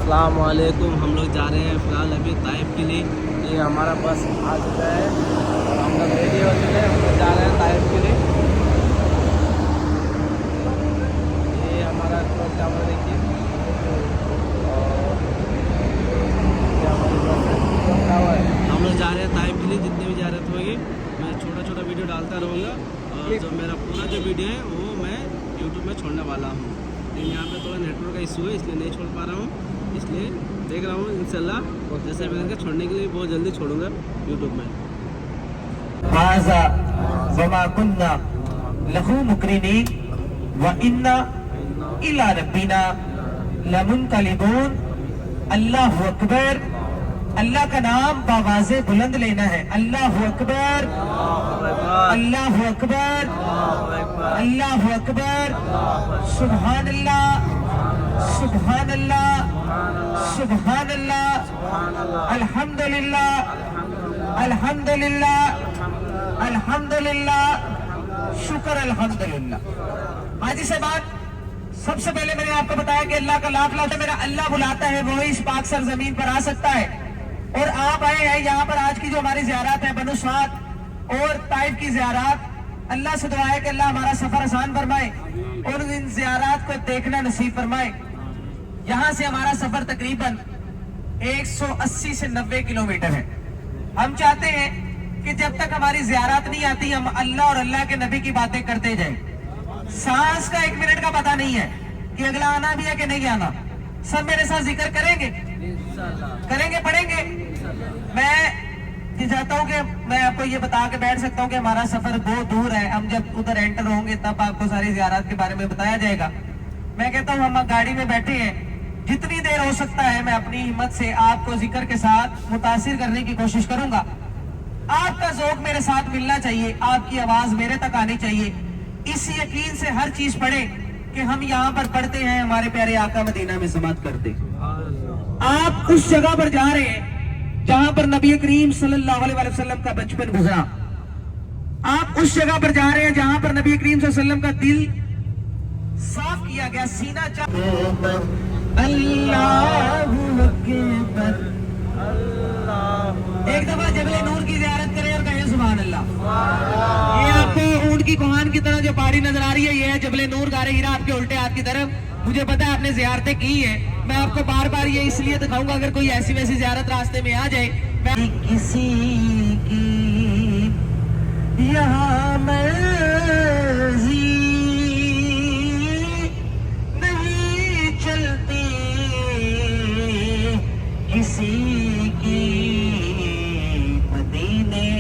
अस्सलाम वालेकुम। हम लोग जा रहे हैं फ़िलहाल अभी ताइफ के लिए। ये हमारा बस आ चुका है और हम लोग रेडी हो चुके हैं। हम लोग जा रहे हैं ताइफ के लिए। ये हमारा कैमरा देखिए और ये हमारी बस है। हम लोग जा रहे हैं ताइफ के लिए। जितनी भी ज़्यारत होगी मैं छोटा छोटा वीडियो डालता रहूँगा और जो मेरा पूरा जो वीडियो है वो मैं यूट्यूब में छोड़ने वाला हूँ। लेकिन यहाँ पे थोड़ा नेटवर्क का इशू है इसलिए नहीं छोड़ पा रहा हूँ। इसलिए देख रहा हूँ इंशाल्लाह और जैसे मैं छोड़ने के लिए बहुत जल्दी छोड़ूंगा यूट्यूब में। हाज़ा वमा कुन्ना लहू मुकरिनीन व इन्ना इला रब्बिना लमुनक़लिबून। अल्लाहु अकबर। अल्लाह का नाम बावाज़े बुलंद लेना है। अल्लाहु अकबर, अल्लाहु अकबर, अल्लाहु अकबर। सुभान अल्लाह, सुभान अल्लाह, सुभान अल्लाह। अल्हम्दुलिल्लाह, अल्हम्दुलिल्लाह, अल्हम्दुलिल्लाह। शुक्र अल्हम्दुलिल्लाह। हाजी साहब, सबसे पहले मैंने आपको बताया कि अल्लाह का लाख लाख मेरा अल्लाह बुलाता है, वो इस पाक सरजमीन पर आ सकता है। और आप आए हैं यहाँ पर। आज की जो हमारी ज़ियारत है बनु साद और ताइफ की ज़ियारत, अल्लाह से दुआ है कि अल्लाह हमारा सफर आसान फरमाए और इन ज़ियारत को देखना नसीब फरमाए। यहाँ से हमारा सफर तकरीबन 180 से 90 किलोमीटर है। हम चाहते हैं कि जब तक हमारी ज़ियारत नहीं आती हम अल्लाह और अल्लाह के नबी की बातें करते जाएं। सांस का 1 मिनट का पता नहीं है कि अगला आना भी है कि नहीं आना। सब मेरे साथ जिक्र करेंगे, करेंगे, पढ़ेंगे। मैं चाहता हूँ कि मैं आपको ये बता के बैठ सकता हूँ कि हमारा सफर बहुत दूर है। हम जब उधर एंटर होंगे तब आपको सारी ज़ियारत के बारे में बताया जाएगा। मैं कहता हूँ हम गाड़ी में बैठे हैं, जितनी देर हो सकता है मैं अपनी हिम्मत से आपको जिक्र के साथ मुतासिर करने की कोशिश करूंगा। आपका ज़ौक़ मेरे साथ मिलना चाहिए, आपकी आवाज मेरे तक आनी चाहिए। इस यकीन से हर चीज पढ़े कि हम यहाँ पर पढ़ते हैं हमारे प्यारे आका मदीना में समात करते। आप उस जगह पर जा रहे हैं जहां पर नबी करीम सल्लल्लाहु अलैहि वसल्लम का बचपन गुजरा। आप उस जगह पर जा रहे हैं जहां पर नबी करीम सल्लल्लाहु अलैहि वसल्लम का दिल साफ किया गया, सीना अल्लाहु अकबर। एक दफा जबले नूर की ज़ियारत करें और कहें सुभान अल्लाह। ये आपको ऊंट की कोहान की तरह जो पहाड़ी नजर आ रही है, ये है जबले नूर गारे हीरा आपके उल्टे हाथ की तरफ। मुझे पता है आपने ज़ियारतें की है। मैं आपको बार बार ये इसलिए दिखाऊंगा अगर कोई ऐसी वैसी ज़ियारत रास्ते में आ जाए। मैं किसी की यहाँ मर्ज़ी नहीं चलती, किसी की मदीने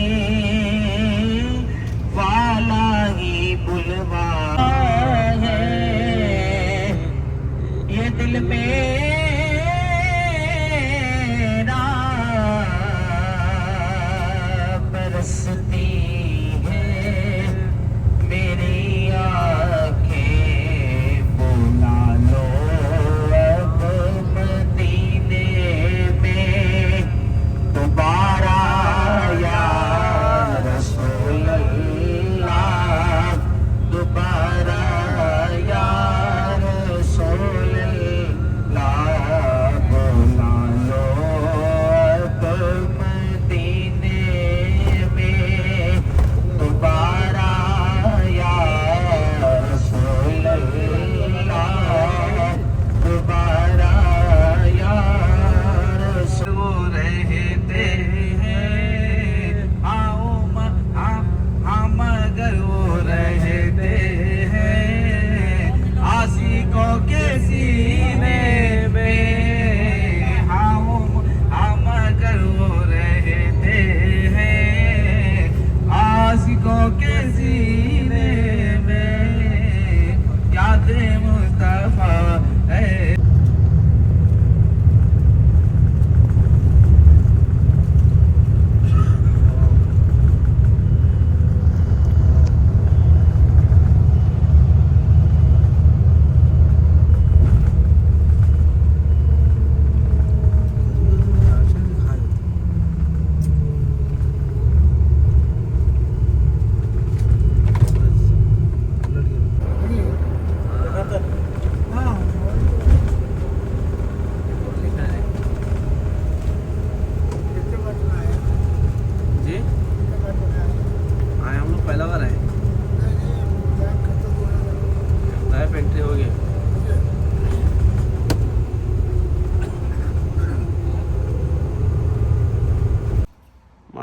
वाला ही बुलवा है। ये दिल मेरा बरसती है, मेरी आँखें बुला लो अब मदीने में दोबारा या रसूल अल्लाह, दोबारा या रसूल अल्लाह।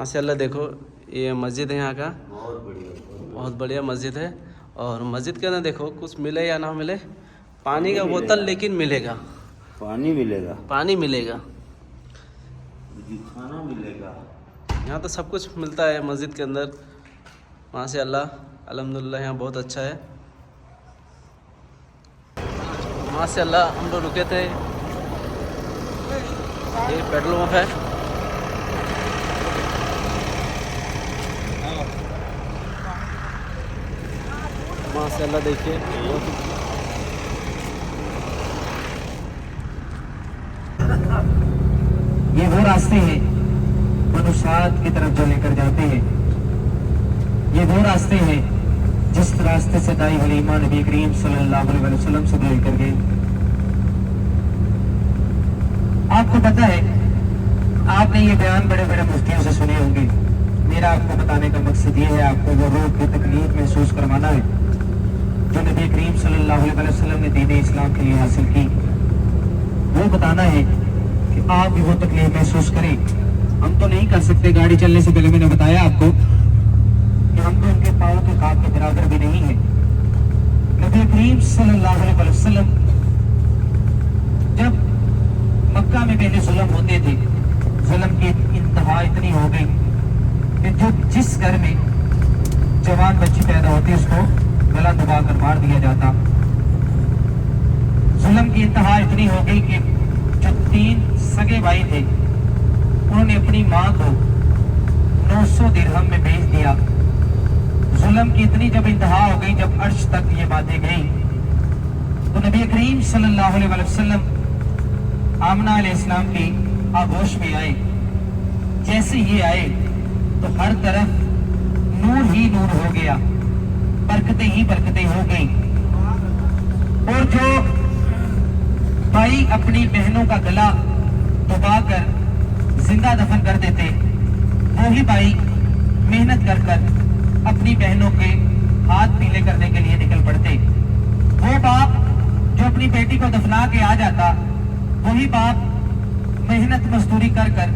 माशाल्लाह देखो ये मस्जिद है यहाँ का, बहुत बढ़िया मस्जिद है। और मस्जिद के अंदर देखो कुछ मिले या ना मिले, पानी का बोतल लेकिन मिलेगा, पानी मिलेगा, पानी मिलेगा, खाना मिलेगा। यहाँ तो सब कुछ मिलता है मस्जिद के अंदर माशाल्लाह। अल्हम्दुलिल्लाह यहाँ बहुत अच्छा है माशाल्लाह। हम लोग रुके थे, ये पेट्रोल पंप है। माशाल्लाह देखिए ये वो रास्ते हैं मनुष्यात की तरफ जो लेकर जाते हैं। ये वो रास्ते हैं जिस रास्ते से दाई हलीमा नबी करीम सल्लल्लाहु अलैहि वसल्लम से लेकर गए। आपको पता है, आपने ये बयान बड़े बड़े मुफ्तियों से सुने होंगे। मेरा आपको बताने का मकसद ये है, आपको वो रूह की तकलीफ महसूस करवाना है जो नबी करीम सल्लल्लाहु अलैहि वसल्लम ने दीन इस्लाम के लिए हासिल की। वो बताना है कि आप भी वो तकलीफ महसूस करें। हम तो नहीं कर सकते, गाड़ी चलने से पहले मैंने बताया आपको कि हम तो उनके पाँव के काब के बराबर भी नहीं है। नबी करीम सल्लल्लाहु अलैहि वसल्लम जब मक्का में पहले जुल्म होते थे, जुल्म की इंतहा इतनी हो गई कि जो जिस घर में जवान बच्ची पैदा होती उसको गला दबा कर मार दिया जाता। जुल्म की इंतहा इतनी हो गई कि जो 3 सगे भाई थे उन्होंने अपनी माँ को 900 दिरहम में बेच दिया। जुल्म की इतनी जब इंतहा हो गई, जब अर्श तक ये बातें गई, तो नबी करीम सल्लल्लाहु अलैहि वसल्लम आमना अलैहिस्सलाम की आगोश में आए। जैसे ये आए तो हर तरफ नूर ही नूर हो गया, बरकतें ही बरकतें हो गई। और जो भाई अपनी बहनों का गला दबाकर जिंदा दफन कर देते, वही भाई मेहनत कर कर अपनी बहनों के हाथ पीले करने के लिए निकल पड़ते। वो बाप जो अपनी बेटी को दफना के आ जाता, वही बाप मेहनत मजदूरी कर कर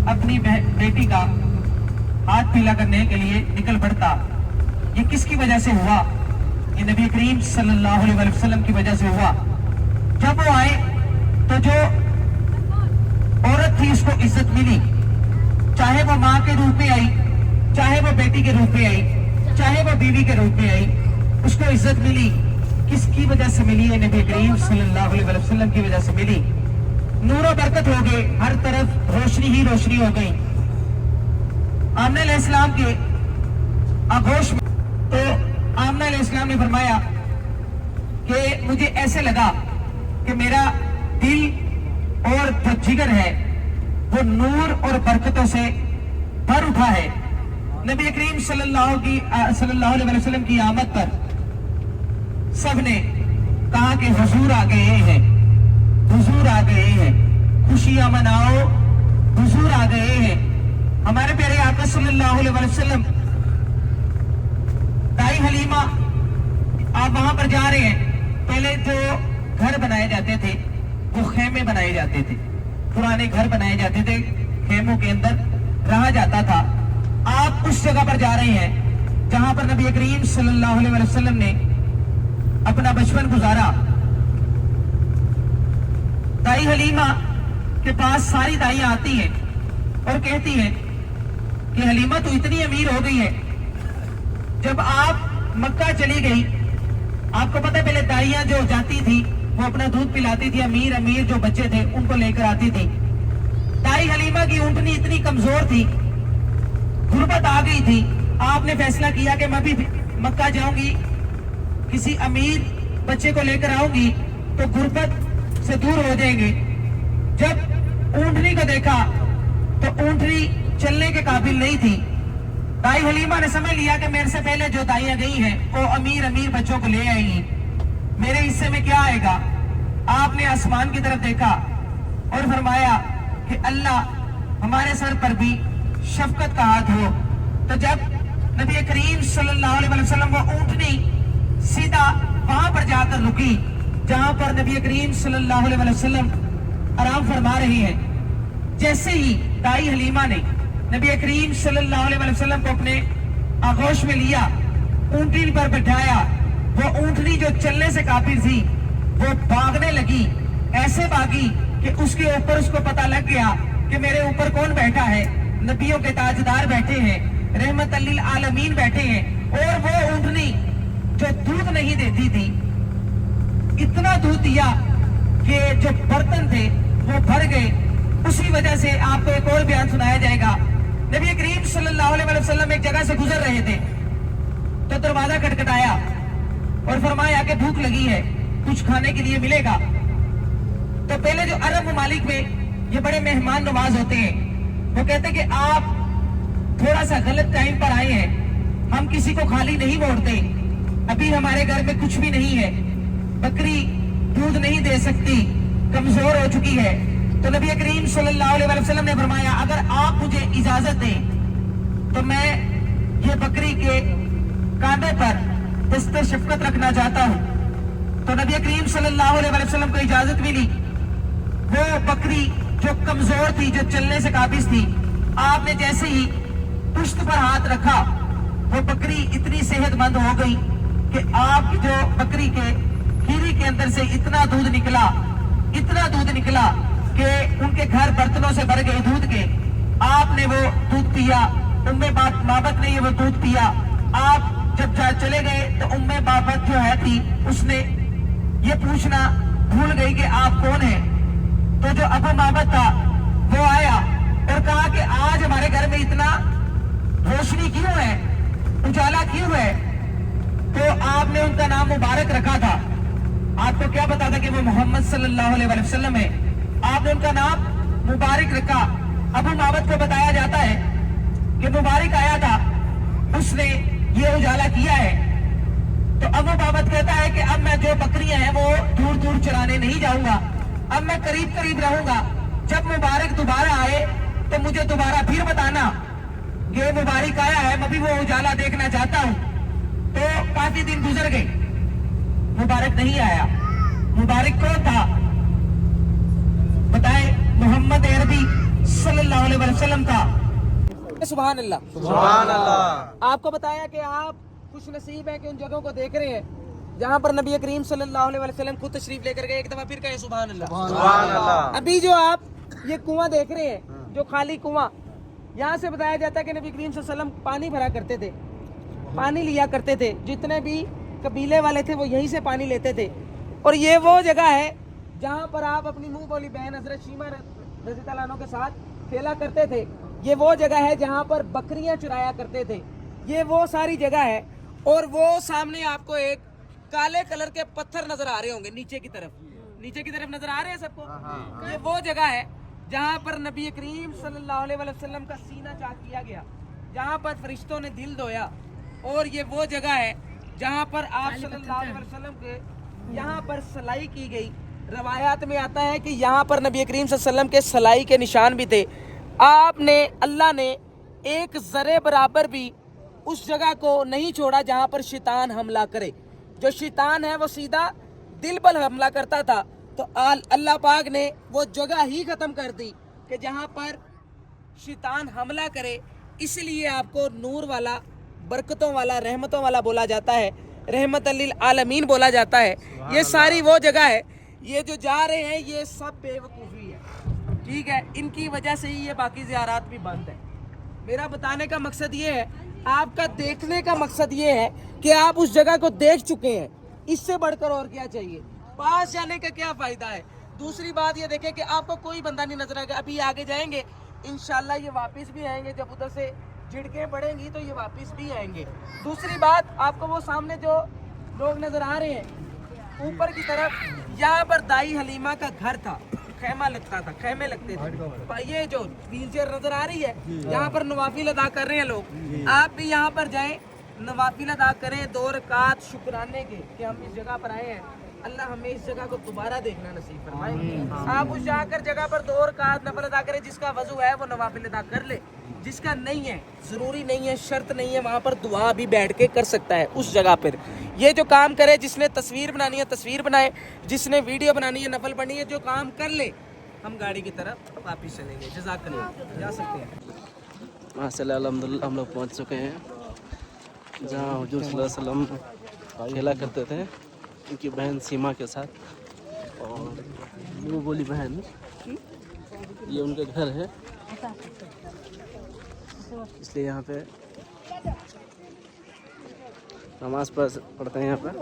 अपनी बेटी का हाथ पीला करने के लिए निकल पड़ता। ये किसकी वजह से हुआ? ये नबी करीम सल्लल्लाहु अलैहि वसल्लम की वजह से हुआ। जब वो आए तो जो औरत थी उसको इज्जत मिली, चाहे वो माँ के रूप में आई, चाहे वो बेटी के रूप में आई, चाहे वो बीवी के रूप में आई, उसको इज्जत मिली। किसकी वजह से मिली? है नबी करीम सल्लल्लाहु अलैहि वसल्लम की वजह से मिली। नूर और बरकत हो गए, हर तरफ रोशनी ही रोशनी हो गई। आमना अलैहिस्सलाम के आगोश में तो आमना अलैहिस्सलाम ने फरमाया कि मुझे ऐसे लगा कि मेरा दिल और जो जिगर है वो नूर और बरकतों से भर उठा है। नबी करीम सल्लल्लाहु अलैहि वसल्लम की आमद पर सबने कहा कि हुजूर आ गए हैं, हुजूर आ गए हैं, खुशियां मनाओ, हुजूर आ गए हैं। हमारे प्यारे आका सल्लल्लाहु अलैहि वसल्लम, दाई हलीमा आप वहां पर जा रहे हैं। पहले जो घर बनाए जाते थे वो खेमे बनाए जाते थे, पुराने घर बनाए जाते थे, खेमों के अंदर रहा जाता था। आप उस जगह पर जा रहे हैं जहां पर नबी करीम सल्लल्लाहु अलैहि वसल्लम ने अपना बचपन गुजारा। दाई हलीमा के पास सारी दाइयां आती हैं और कहती हैं कि हलीमा तो इतनी अमीर हो गई है, जब आप मक्का चली गई, आपको पता है पहले दाइयां जो जाती थी वो अपना दूध पिलाती थी, अमीर अमीर जो बच्चे थे उनको लेकर आती थी। दाई हलीमा की ऊंटनी इतनी कमजोर थी, गुर्बत आ गई थी। आपने फैसला किया कि मैं भी मक्का जाऊंगी, किसी अमीर बच्चे को लेकर आऊंगी तो गुर्बत से दूर हो जाएंगे। जब ऊंटनी को देखा तो ऊंटनी चलने के काबिल नहीं थी। दाई हलीमा ने समझ लिया कि मेरे से पहले जो दाइयां गई हैं वो अमीर अमीर बच्चों को ले आएंगी, मेरे हिस्से में क्या आएगा। आपने आसमान की तरफ देखा और फरमाया कि अल्लाह हमारे सर पर भी शफकत का हाथ हो। तो जब नबी करीम सल्लल्लाहु अलैहि वसल्लम वो ऊंटनी सीधा वहां पर जाकर रुकी जहां पर नबी करीम सल्लल्लाहु अलैहि वसल्लम आराम फरमा रही हैं। जैसे ही दाई हलीमा ने नबी करीम सल्लल्लाहु अलैहि वसल्लम को अपने आगोश में लिया, ऊंटनी पर बिठाया। वो ऊंटनी जो चलने से काफिर थी वो भागने लगी, ऐसे भागी कि उसके ऊपर उसको पता लग गया कि मेरे ऊपर कौन बैठा है। नबियों के ताजदार बैठे हैं, रहमत लिल आलमीन बैठे हैं। और वो ऊंटनी जो दूध नहीं देती थी, इतना दूध दिया कि जो बर्तन थे वो भर गए। उसी वजह से आपको एक और बयान सुनाया जाएगा। नबी करीम सल्लल्लाहु अलैहि वसल्लम एक जगह से गुजर रहे थे तो दरवाजा खटखटाया और फरमाया कि भूख लगी है, कुछ खाने के लिए मिलेगा। तो पहले जो अरब ममालिक में ये बड़े मेहमान नवाज होते हैं, वो कहते कि आप थोड़ा सा गलत टाइम पर आए हैं, हम किसी को खाली नहीं मोड़ते, अभी हमारे घर में कुछ भी नहीं है, बकरी दूध नहीं दे सकती, कमजोर हो चुकी है। तो नबी करीम सल्लल्लाहु अलैहि वसल्लम ने फरमाया अगर आप मुझे इजाजत दें तो मैं ये बकरी के कांधे पर दस्ते शफकत रखना चाहता हूँ। तो नबी करीम सल्लल्लाहु अलैहि वसल्लम को इजाजत मिली। वो बकरी जो कमजोर थी, जो चलने से काबिज थी, आपने जैसे ही पुश्त पर हाथ रखा वो बकरी इतनी सेहतमंद हो गई कि आप जो बकरी के खीरी के अंदर से इतना दूध निकला कि उनके घर बर्तनों से भर गए दूध के। आपने वो दूध पिया, उम्मे बाबत ने ये वो दूध पिया। आप जब चले गए तो उम्मे बाबत जो है थी उसने ये पूछना भूल गई कि आप कौन हैं। तो जो अबू बाबत था वो आया और कहा कि आज हमारे घर में इतना रोशनी क्यों है, उजाला क्यों है। तो आपने उनका नाम मुबारक रखा था। आपको क्या पता था कि वो मोहम्मद सल्लल्लाहु अलैहि वसल्लम है। आपने उनका नाम मुबारक रखा। अबू बाबत को बताया जाता है कि मुबारक आया था, उसने ये उजाला किया है। तो अबू बाबत कहता है कि अब मैं जो बकरियां हैं वो दूर दूर चराने नहीं जाऊंगा, अब मैं करीब करीब रहूंगा। जब मुबारक दोबारा आए तो मुझे दोबारा फिर बताना ये मुबारक आया है, मैं भी वो उजाला देखना चाहता हूं। तो काफी दिन गुजर गए, मुबारक नहीं आया। मुबारक कौन था बताए? मोहम्मद अरबी सल्लल्लाहु अलैहि वसल्लम था। सुभान अल्लाह, सुभान अल्लाह। आपको बताया कि आप खुश नसीब हैं कि उन जगहों को देख रहे हैं जहां पर नबी करीम सल्लल्लाहु अलैहि वसल्लम खुद तशरीफ लेकर गए। एक दफा फिर कहें सुभान अल्लाह, सुभान अल्लाह। अभी जो आप ये कुआं देख रहे हैं, जो खाली कुआं, यहाँ से बताया जाता है कि नबी करीम सल्लल्लाहु अलैहि वसल्लम पानी भरा करते थे, पानी लिया करते थे। जितने भी कबीले वाले थे वो यहीं से पानी लेते थे। और ये वो जगह है जहाँ पर आप अपनी मुंह बोली बहन हजरत शीमा रज़ी अल्लाह अन्हा के साथ खेला करते थे। ये वो जगह है जहाँ पर बकरियां चुराया करते थे। ये वो सारी जगह है। और वो सामने आपको एक काले कलर के पत्थर नजर आ रहे होंगे नीचे की तरफ नजर आ रहे हैं सबको। ये वो जगह है जहाँ पर नबी करीम सल्लल्लाहु अलैहि वसल्लम का सीना चाक किया गया, जहाँ पर फरिश्तों ने दिल धोया। और ये वो जगह है जहाँ पर आप सल्लल्लाहु अलैहि वसल्लम के यहाँ पर सलाई की गई। रवायात में आता है कि यहाँ पर नबी करीम सल्लल्लाहु अलैहि वसल्लम के सलाई के निशान भी थे। आपने अल्लाह ने एक ज़रे बराबर भी उस जगह को नहीं छोड़ा जहाँ पर शैतान हमला करे। जो शैतान है वो सीधा दिल पर हमला करता था, तो अल्लाह पाक ने वो जगह ही ख़त्म कर दी कि जहाँ पर शैतान हमला करे। इसलिए आपको नूर वाला, बरकतों वाला, रहमतों वाला बोला जाता है, रहमत लिल आलमीन बोला जाता है। ये सारी वो जगह है। ये जो जा रहे हैं ये सब बेवकूफ़ी है, ठीक है। इनकी वजह से ही ये बाकी ज़ियारात भी बंद है। मेरा बताने का मकसद ये है, आपका देखने का मकसद ये है कि आप उस जगह को देख चुके हैं। इससे बढ़कर और क्या चाहिए? पास जाने का क्या फ़ायदा है? दूसरी बात ये देखें कि आपको कोई बंदा नहीं नजर आएगा। अभी आगे जाएंगे इंशाल्लाह ये वापस भी आएंगे, जब उधर से झिड़कें पड़ेंगी तो ये वापस भी आएंगे। दूसरी बात, आपको वो सामने जो लोग नजर आ रहे हैं ऊपर की तरफ, यहाँ पर दाई हलीमा का घर था, खेमा लगता था, खेमे लगते थे। ये जो व्हील चेयर नजर आ रही है, यहाँ पर नवाफिल अदा कर रहे हैं लोग। आप भी यहाँ पर जाएं, नवाफिल अदा करें 2 रकात शुक्राने के कि हम इस जगह पर आए हैं। अल्लाह हमें इस जगह को दोबारा देखना नसीब फरमाए। आप उस जाकर जगह पर 2 रकात नफल अदा करें। जिसका वजू है वो नवाफिल अदा कर ले, जिसका नहीं है, जरूरी नहीं है, शर्त नहीं है, वहाँ पर दुआ भी बैठ के कर सकता है उस जगह पर। ये जो काम करे, जिसने तस्वीर बनानी है तस्वीर बनाए, जिसने वीडियो बनानी है, नफल पढ़नी है, जो काम कर ले, हम गाड़ी की तरफ वापिस चलेंगे। जज़ाकल्लाह, जा सकते हैं। माशाल्लाह अल्हम्दुलिल्लाह हम लोग पहुँच चुके हैं जहाँ हुजूर सल्लल्लाहु अलैहि वसल्लम खेला करते थे उनकी बहन सीमा के साथ। और वो बोली बहन, ये उनके घर है, इसलिए यहाँ पे नमाज पढ़ते हैं यहाँ पर।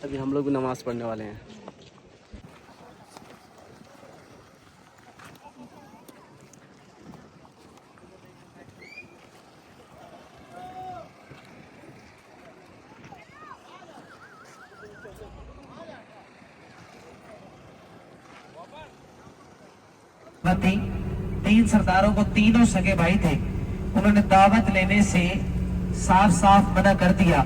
अभी हम लोग भी नमाज़ पढ़ने वाले हैं। तीन सरदारों को तीनों सगे भाई थे, उन्होंने दावत लेने से साफ साफ मना कर दिया।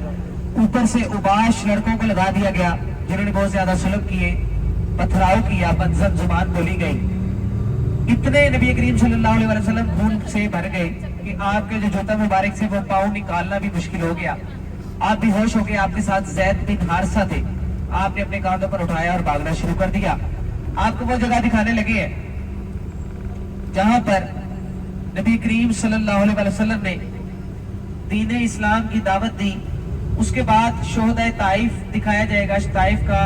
ऊपर से उबाश लड़कों को लगा दिया गया जिन्होंने बहुत ज्यादा सुलभ किए, पथराव किया, बदजन जुबान बोली गई। इतने नबी करीम सल्लल्लाहु अलैहि वसल्लम खून से भर गए कि आपके जो जूता मुबारक से वो पाँव निकालना भी मुश्किल हो गया। आप भी होश हो गए, आपके साथ ज़ैद बिन हारिसा थे, आपने अपने कांधों पर उठाया और भागना शुरू कर दिया। आपको वो जगह दिखाने लगे हैं जहां पर नबी करीम सल्लल्लाहु अलैहि वसल्लम ने दीन इस्लाम की दावत दी। उसके बाद शोहदा ताइफ दिखाया जाएगा, ताइफ का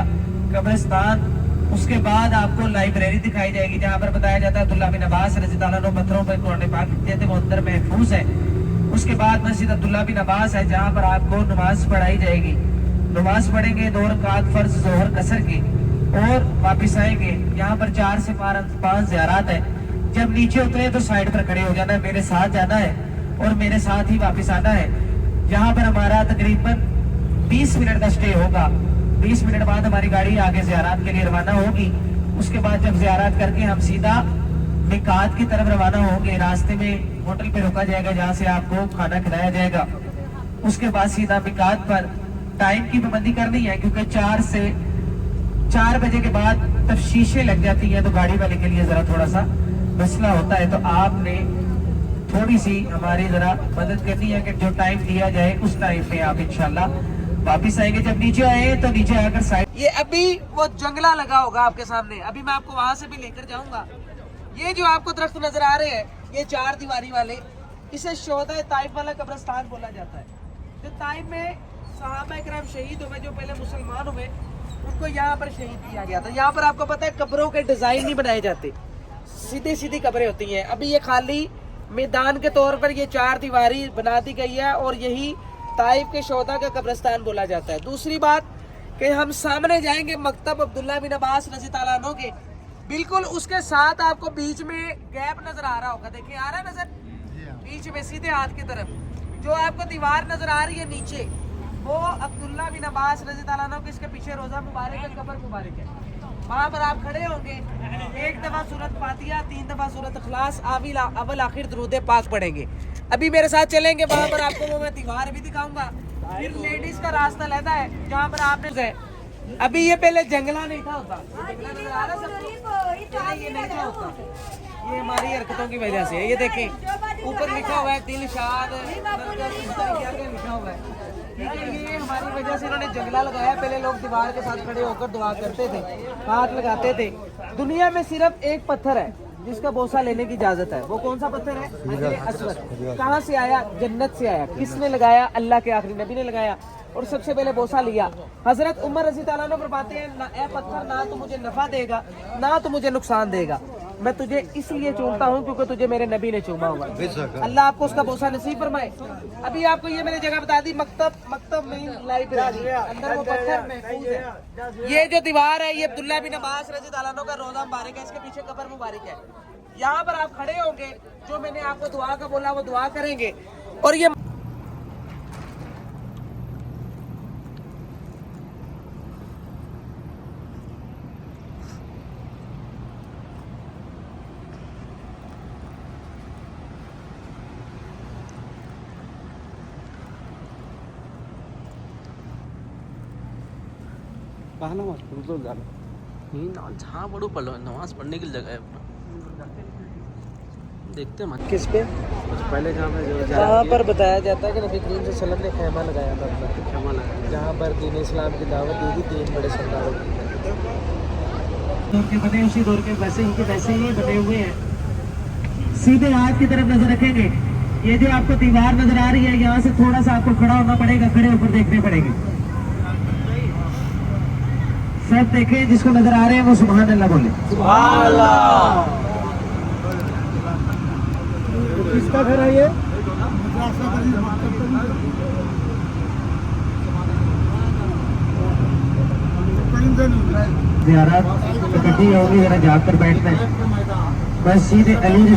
कब्रिस्तान। उसके बाद आपको लाइब्रेरी दिखाई जाएगी जहां पर बताया जाता है अब्दुल्ला बिन अब्बास रज़ी अल्लाह अन्हु पत्थरों पर कुरान पाक लिखते थे, वो अंदर महफूज है। उसके बाद मस्जिद अब्दुल्ला बिन अब्बास है जहां पर आपको नमाज पढ़ाई जाएगी। नमाज पढ़ेंगे 2 रकात फर्ज जोहर कसर की और वापिस आएंगे। यहाँ पर 4 से 5 ज़ियारत है। जब नीचे उतरे तो साइड पर खड़े हो जाना है, मेरे साथ जाना है और मेरे साथ ही वापस आना है। यहाँ पर हमारा तकरीबन 20 मिनट का स्टे होगा। 20 मिनट बाद हमारी गाड़ी आगे ज़ियारत के लिए रवाना होगी। उसके बाद जब ज़ियारत करके हम सीधा मिकात की तरफ रवाना होंगे। रास्ते में होटल पे रुका जाएगा जहाँ से आपको खाना खिलाया जाएगा। उसके बाद सीधा मिकात पर टाइम की पाबंदी करनी है क्योंकि 4 बजे के बाद तफ्शीशें लग जाती हैं, तो गाड़ी वाले के लिए जरा थोड़ा सा मसला होता है। तो आपने थोड़ी सी हमारी जरा मदद करनी है कि जो टाइम दिया जाए उस टाइम पे आप इंशाल्लाह वापिस आएंगे। जब नीचे आए तो नीचे आकर साइड, ये अभी वो जंगला लगा होगा आपके सामने, अभी मैं आपको वहां से भी लेकर जाऊंगा। ये जो आपको दरख्त नजर आ रहे हैं, ये 4 दीवारी वाले, इसे शोहदा ताइफ वाला कब्रिस्तान बोला जाता है। जो ताइफ में सहाबा इकराम शहीद हुए, जो पहले मुसलमान हुए, उनको यहाँ पर शहीद किया गया था। यहाँ पर आपको पता है कब्रों के डिजाइन नहीं बनाए जाते, सीधी सीधी कब्रें होती हैं। अभी ये खाली मैदान के तौर पर ये 4 दीवारी बना दी गई है और यही ताइफ के शोहदा का कब्रिस्तान बोला जाता है। दूसरी बात कि हम सामने जाएंगे मकतब अब्दुल्ला बिन अब्बास रज़ी अल्लाह अन्हु के, बिल्कुल उसके साथ आपको बीच में गैप नजर आ रहा होगा, देखिए आ रहा है नजर, बीच में सीधे हाथ की तरफ जो आपको दीवार नजर आ रही है नीचे, वो अब्दुल्ला बिन अब्बास रज़ी अल्लाह अन्हु के, इसके पीछे रोजा मुबारक है, कब्र मुबारक है। वहाँ पर आप खड़े होंगे, 1 दफा सूरत फातिहा, 3 दफा सूरत इखलास, अव्वल आखिर दुरूद पाक पढ़ेंगे। अभी मेरे साथ चलेंगे, वहाँ पर आपको वो मैं दीवार भी दिखाऊंगा। फिर लेडीज का रास्ता लेता है जहाँ पर आपने, अभी ये पहले जंगला नहीं था होता, जंगला नजर आ रहा है सबको, ये नहीं था होता, ये हमारी हरकतों की वजह से। ये देखें ऊपर लिखा हुआ है दिलशाद लिखा हुआ है, ठीक है। ये हमारी वजह से इन्होंने जंगला लगाया। पहले लोग दीवार के साथ खड़े होकर दुआ करते थे, हाथ लगाते थे। दुनिया में सिर्फ एक पत्थर है जिसका बोसा लेने की इजाजत है, वो कौन सा पत्थर है? हजर अस्वद। कहाँ से आया? जन्नत से आया। किसने लगाया? अल्लाह के आखिरी नबी ने लगाया और सबसे पहले बोसा लिया। हजरत उमर रज़ी अल्लाह अन्हु फरमाते हैं, ना ए पत्थर, ना तो मुझे नफा देगा ना तो मुझे नुकसान देगा, मैं तुझे इसलिए चूमता हूँ क्योंकि तुझे मेरे नबी ने चूमा हुआ। अल्लाह आपको उसका बोसा नसीब फरमाए। अभी आपको ये मैंने जगह बता दी, मकतब में लाइब्रेरी, अंदर वो पत्थर महफूज है। ये जो दीवार है ये अब्दुल्ला बिन अब्बास रज़ी अल्लाह अन्हु का रोजा मुबारक है, इसके पीछे कब्र मुबारक है। यहाँ पर आप खड़े होंगे, जो मैंने आपको दुआ का बोला वो दुआ करेंगे। और ये जहाँ पढ़ो पढ़ लो, नमाज पढ़ने की जगह है अपना। देखते मत किस पे पहले जहाँ पर बताया जाता है कि नबी करीम सल्लल्लाहु अलैहि वसल्लम ने खेमा लगाया था अपना, खेमा लगाया, जहाँ पर दीन इस्लाम की दावत दी थी 3 बड़े सरदारों की। दौर के बने उसी दौर के वैसे ही बने हुए हैं। सीधे हाथ की तरफ नजर रखेंगे। ये जो आपको दीवार नजर आ रही है, यहाँ से थोड़ा सा आपको खड़ा होना पड़ेगा, खड़े होकर देखने पड़ेंगे। सब देखें, जिसको नजर आ रहे हैं वो सुभान अल्लाह बोले। सुभान अल्लाह। किसका घर है ये? ज़ियारत इकट्ठी होगी, जरा जाग कर बैठना है। मस्जिद अली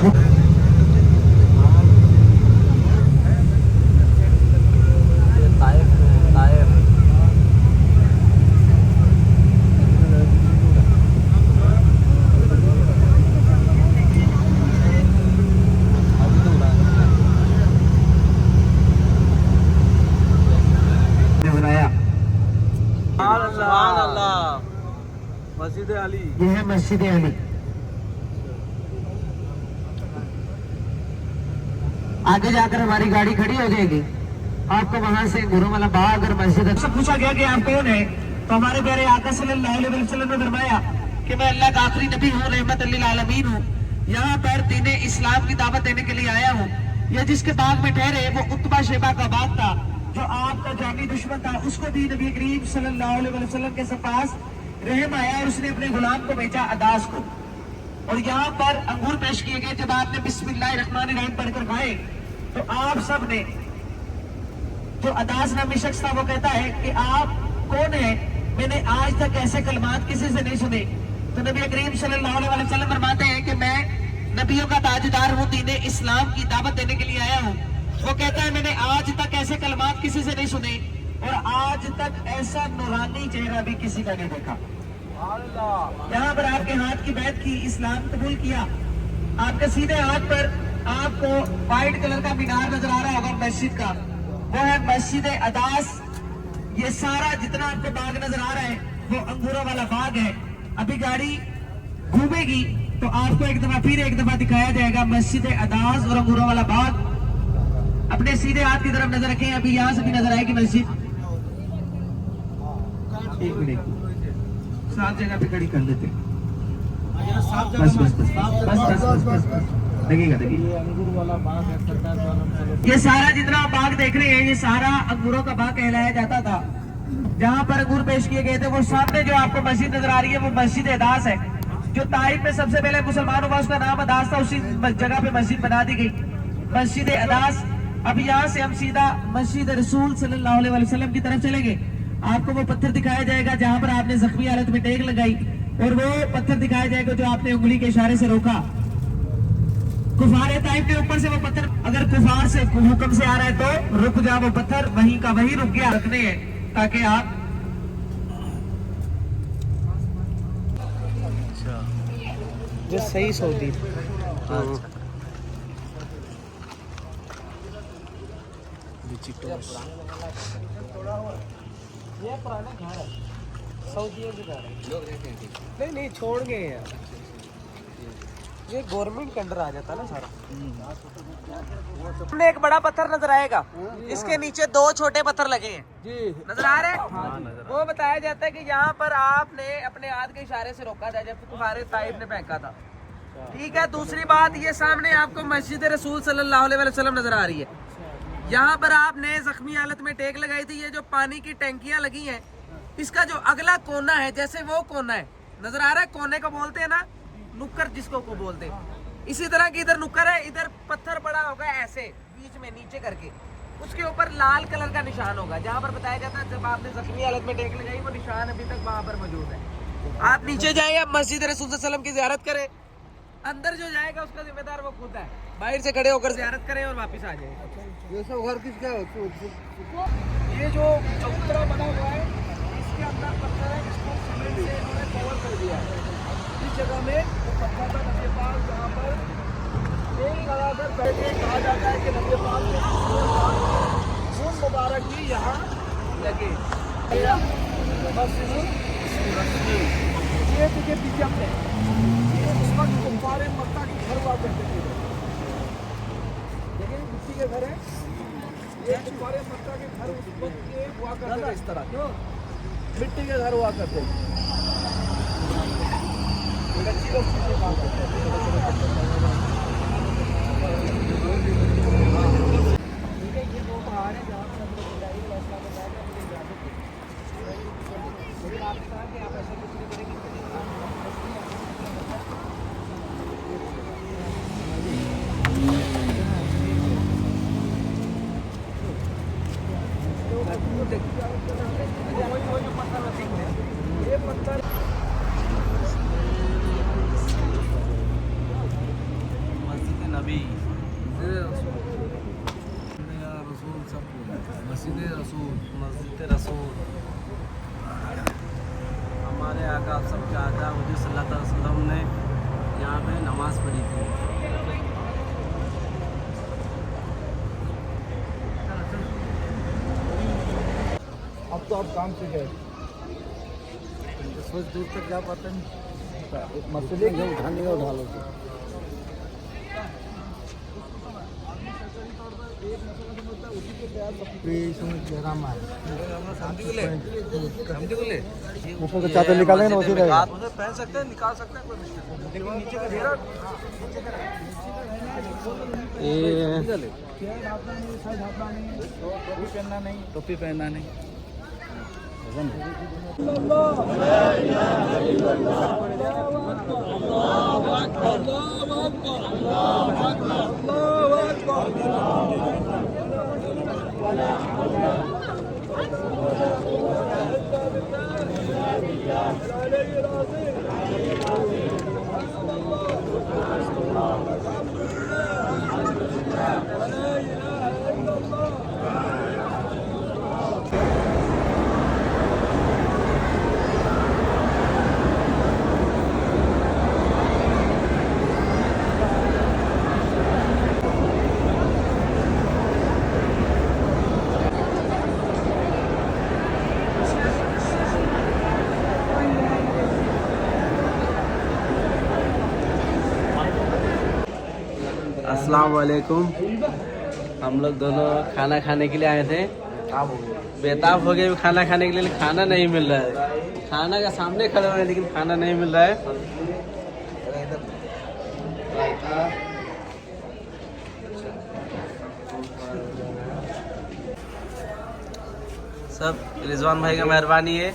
बनाया। सुभान अल्लाह। मस्जिद अली। ये है मस्जिद अली। आगे जाकर हमारी गाड़ी खड़ी हो जाएगी, आपको वहां से गुरुमला बाग और मस्जिद से पूछा गया कि आप कौन है, तो हमारे प्यारे आका सल्लल्लाहु अलैहि वसल्लम ने फरमाया कि मैं अल्लाह का आखिरी नबी हूँ, रहमत लिल आलमीन हूँ। यहाँ पर दीने इस्लाम की दावत देने के लिए आया हूँ। यह जिसके बाग में ठहरे वो उत्बा शेबा का बाग था, जो आपका जानी दुश्मन था, उसको भी नबी करीम सल्लल्लाहु अलैहि वसल्लम के पास रहम आया और उसने अपने गुलाम को भेजा अदास को। और यहाँ पर अंगूर पेश किए गए। जब आपने बिस्मिल्लाहिर्रहमानिर्रहीम पढ़कर खाए तो आप सब ने, जो अदास नामी शख्स था, वो कहता है कि आप कौन है, मैंने आज तक ऐसे कलमात किसी से नहीं सुने। तो नबी करीम सल्लल्लाहु अलैहि वसल्लम फरमाते हैं कि मैं नबियों का ताजदार हूँ, दीने इस्लाम की दावत देने के लिए आया हूँ। वो कहता है मैंने आज तक ऐसे कलमात किसी से नहीं सुने और आज तक ऐसा नूरानी चेहरा भी किसी का नहीं देखा। यहाँ पर आपके हाथ की बैत की, इस्लाम कबूल किया। आपके सीधे हाथ पर आपको व्हाइट कलर का मीनार नजर आ रहा होगा मस्जिद का, वो है मस्जिद अदास। ये सारा जितना आपको बाग नजर आ रहा है वो अंगूरों वाला बाग है। अभी गाड़ी घूमेगी तो आपको एक दफा फिर एक दफा दिखाया जाएगा मस्जिद अदास और अंगूरों वाला बाग। अपने सीधे हाथ की तरफ नजर रखें। अभी यहाँ से भी नजर आएगी मस्जिद। एक मिनट, साफ जगह पे खड़ी कर देते। बस बस बस बस बस बस बस बस लगेगा लगेगा। ये सारा जितना बाग देख रहे हैं, ये सारा अंगूरों का बाग कहलाया जाता था। जहाँ पर अंगूर पेश किए गए थे, वो सामने जो आपको मस्जिद नजर आ रही है वो मस्जिद अदास है, जो ताइफ में सबसे पहले मुसलमान हुआ, उसका नाम अदास था। उसी जगह पे मस्जिद बना दी गई, मस्जिद अदास। अब यहाँ से हम सीधा मस्जिद रसूल सल्लल्लाहु अलैहि वसल्लम की तरफ चलेंगे। आपको वो पत्थर दिखाया जाएगा जहाँ पर आपने जख्मी हालत में टेक लगाई, और वो पत्थर दिखाया जाएगा जो आपने उंगली के इशारे से रोका। कुफार ताइफ के ऊपर से वो पत्थर, अगर कुफार से हुक्म से आ रहा है तो रुक जा, वो पत्थर वहीं का वहीं रुक गया। रखने हैं ताकि आप जो सही सऊदी। ये पुराने घर है, सऊदियों के घर है। लोग रहते हैं नहीं नहीं छोड़ गए यार, ये गवर्नमेंट के अंडर आ जाता ना सारा। हमने एक बड़ा पत्थर नजर आएगा, इसके नीचे दो छोटे पत्थर लगे हैं जी, नजर आ रहे हैं। वो बताया जाता है कि यहाँ पर आपने अपने हाथ के इशारे से रोका था जब कुफारे ताइफ ने फेंका था। ठीक है, दूसरी बात, ये सामने आपको मस्जिद रसूल सल्लल्लाहु अलैहि वसल्लम नजर आ रही है। यहाँ पर आपने जख्मी हालत में टेक लगाई थी। ये जो पानी की टैंकियां लगी हैं, इसका जो अगला कोना है, जैसे वो कोना है नजर आ रहा है, कोने को बोलते हैं ना नुक्कर, जिसको को बोलते हैं, इसी तरह की इधर नुक्कर है। इधर पत्थर पड़ा होगा ऐसे बीच में नीचे करके, उसके ऊपर लाल कलर का निशान होगा, जहाँ पर बताया जाता है जब आपने जख्मी हालत में टेक लगाई वो निशान अभी तक वहाँ पर मौजूद है। आप नीचे जाए, आप मस्जिद रसूल सल्लल्लाहु अलैहि वसल्लम की ज़ियारत करें। अंदर जो जाएगा उसका जिम्मेदार वो खुद है, बाहर से खड़े होकर ज़ियारत करें और वापस आ जाए। ये सब घर किसका है? ये जो चौतरा बना हुआ है, इसके अंदर पत्थर है, इसको सीमेंट से इन्होंने कवर कर दिया है। इस जगह में वो पत्थर का नबी पाक, जहाँ पर तेल लगाकर बैठे, कहा जाता है कि नबी पाक के खून मुबारक भी यहाँ लगे। ये देखिए पीछे अपने, ये उस वक्त कुफारे मक्का की घर हुआ करते थे। देखिए मिट्टी के घर है, ये कुफारे मक्का के घर उस वक्त के हुआ करते थे, इस तरह क्यों मिट्टी के घर हुआ करते थे। कच्ची लोग नमाज पढ़ी थी। अब तो आप काम से गए सोच दूर तक जा पाते नहीं मसले के उठाने का उठा लो ऊपर का चादर निकालेंगे ना उसी रहेगा पहन सकते हैं, निकाल सकते हैं, कोई मुश्किल नहीं। नीचे का घेरा टोपी पहनना नहीं। अस्सलाम वालेकुम। हम लोग दोनों खाना खाने के लिए आए थे, बेताब हो गए खाना खाने के लिए, खाना नहीं मिल रहा है। खाना का सामने खड़े हुए हैं लेकिन खाना नहीं मिल रहा है। सब रिजवान भाई का मेहरबानी है।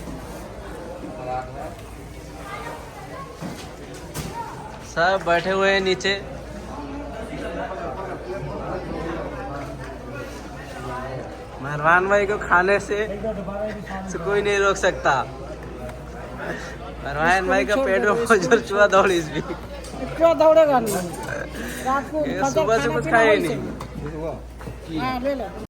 सब बैठे हुए हैं नीचे। मेहरबान भाई को खाने से कोई नहीं रोक सकता। मेहरबान भाई का पेट में जोर चुहा दौड़ इस भी दौड़ेगा सुबह से कुछ खाया ही नहीं।